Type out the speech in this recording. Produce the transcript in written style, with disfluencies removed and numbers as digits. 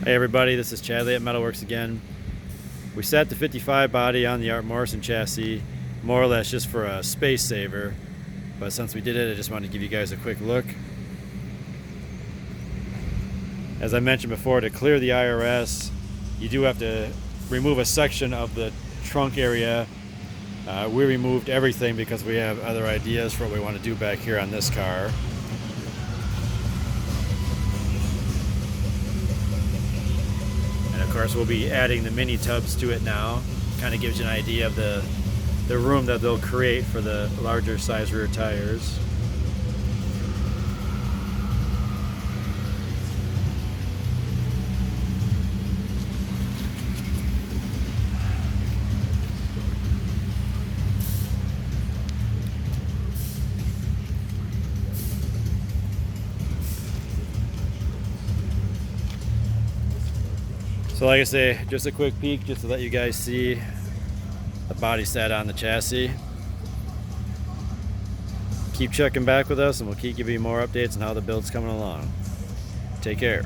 Hey everybody, this is Chadley at Metalworks again. We set the 55 body on the Art Morrison chassis, more or less just for a space saver. But since we did it, I just wanted to give you guys a quick look. As I mentioned before, to clear the IRS, you do have to remove a section of the trunk area. We removed everything because we have other ideas for what we want to do back here on this car. Of course, we'll be adding the mini tubs to it now. Kind of gives you an idea of the room that they'll create for the larger size rear tires. So like I say, just a quick peek just to let you guys see the body set on the chassis. Keep checking back with us and we'll keep giving you more updates on how the build's coming along. Take care.